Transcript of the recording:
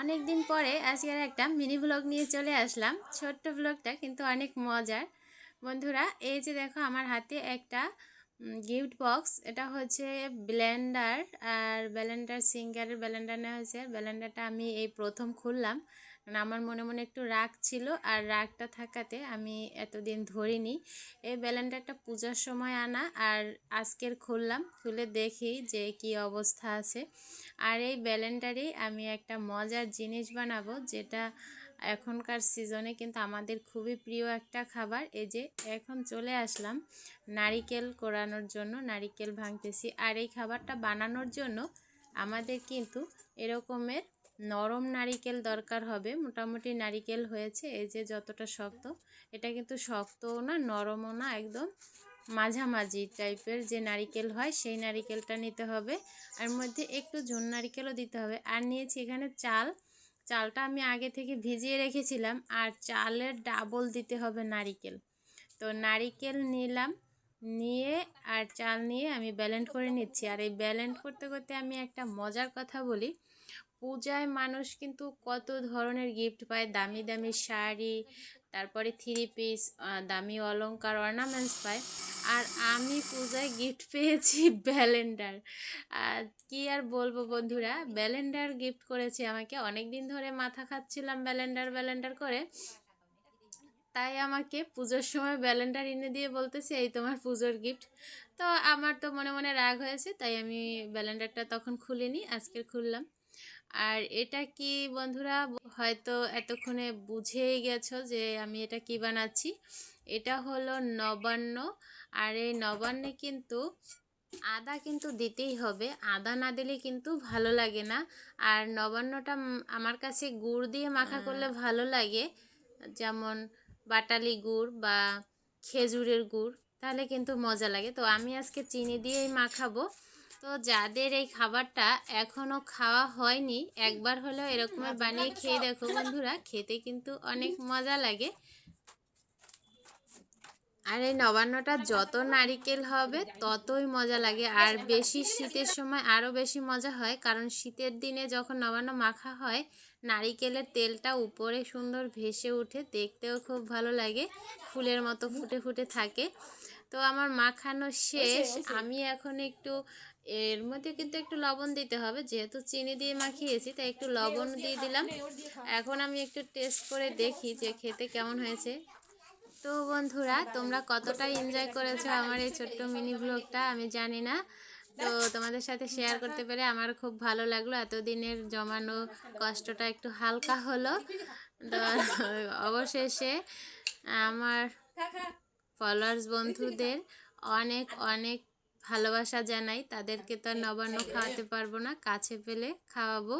অনেক দিন পরে আজকের একটা মিনি ব্লগ নিয়ে চলে আসলাম। ছোট্ট ব্লগটা কিন্তু অনেক মজার। বন্ধুরা, এই যে দেখো আমার হাতে একটা গিফট বক্স। এটা হচ্ছে ব্লেন্ডার, আর ব্লেন্ডার সিঙ্গারের ব্লেন্ডার নেওয়া হয়েছে। ব্লেন্ডারটা আমি এই প্রথম খুললাম, কারণ আমার মনে মনে একটু রাগ ছিল, আর রাগটা থাকাতে আমি এতদিন ধরিনি। এই ব্লেন্ডারটা পূজার সময় আনা, আর আজকের খুললাম, খুলে দেখি যে কি অবস্থা আছে। আর এই ব্লেন্ডারেই আমি একটা মজার জিনিস বানাবো, যেটা এখনকার সিজনে কিন্তু আমাদের খুবই প্রিয় একটা খাবার। এই যে এখন চলে আসলাম নারিকেল কোরানোর জন্য, নারিকেল ভাঙতেছি। আর এই খাবারটা বানানোর জন্য আমাদের কিন্তু এরকমের নরম নারিকেল দরকার হবে। মোটামুটি নারিকেল হয়েছে, এই যে যতটা শক্ত, এটা কিন্তু শক্তও না নরমও না, একদম মাঝামাঝি টাইপের যে নারিকেল হয় সেই নারিকেলটা নিতে হবে। আর মধ্যে একটু ঝুন নারিকেলও দিতে হবে। আর নিয়েছি এখানে চালটা আমি আগে থেকে ভিজিয়ে রেখেছিলাম, আর চালের ডাবল দিতে হবে নারিকেল। তো নারিকেল নিলাম, নিয়ে আর চাল নিয়ে আমি ব্লেন্ড করে নিচ্ছি। আর এই ব্লেন্ড করতে করতে আমি একটা মজার কথা বলি। পূজায় মানুষ কিন্তু কত ধরনের গিফট পায়, দামি দামি শাড়ি, তারপরে থ্রি পিস, দামি অলংকার, অর্নামেন্টস পায়। আর আমি পূজায় গিফট পেয়েছি ব্লেন্ডার। আর কি আর বলবো বন্ধুরা, ব্লেন্ডার গিফট করেছে আমাকে। অনেক দিন ধরে মাথা খাচ্ছিলাম ব্লেন্ডার করে, তাই আমাকে পুজোর সময় ব্লেন্ডার এনে দিয়ে বলতেছে এই তোমার পুজোর গিফট। তো আমার তো মনে মনে রাগ হয়েছে, তাই আমি ব্লেন্ডারটা তখন খুলিনি, আজকে খুললাম। আর এটা কি বন্ধুরা, হয়তো এতক্ষণে বুঝেই গেছো যে আমি এটা কি বানাচ্ছি। এটা হলো নবান্ন। আর এই নবান্নে কিন্তু আদা কিন্তু দিতেই হবে, আদা না দিলে কিন্তু ভালো লাগে না। আর নবান্নটা আমার কাছে গুড় দিয়ে মাখা করলে ভালো লাগে, যেমন বাটালি গুড় বা খেজুরের গুড়, তাহলে কিন্তু মজা লাগে। তো আমি আজকে চিনি দিয়েই মাখাবো। তো যাদের এই খাবারটা এখনও খাওয়া হয়নি, একবার হলেও এরকমের বানিয়ে খেয়ে দেখো বন্ধুরা, খেতে কিন্তু অনেক মজা লাগে। আর এই নবান্নটা যত নারিকেল হবে ততই মজা লাগে, আর বেশি শীতের সময় আরও বেশি মজা হয়, কারণ শীতের দিনে যখন নবান্ন মাখা হয় নারিকেলের তেলটা উপরে সুন্দর ভেসে উঠে, দেখতেও খুব ভালো লাগে, ফুলের মতো ফুটে ফুটে থাকে। তো আমার মাখানো শেষ। আমি এখন একটু এর মধ্যে কিন্তু একটু লবণ দিতে হবে, যেহেতু চিনি দিয়ে মাখিয়েছি তাই একটু লবণ দিয়ে দিলাম। এখন আমি একটু টেস্ট করে দেখি যে খেতে কেমন হয়েছে। তো বন্ধুরা, তোমরা কতটা এনজয় করেছো আমার এই ছোট্ট মিনি ব্লগটা আমি জানি না। তো তোমাদের সাথে শেয়ার করতে পেরে আমার খুব ভালো লাগলো, এতদিনের জমানো কষ্টটা একটু হালকা হলো। তো অবশেষে আমার ফলোয়ার্স বন্ধুদের অনেক অনেক ভালোবাসা জানাই। তাদেরকে তো নবান্ন খাওয়াতে পারবো না, কাছে পেলে খাওয়াবো।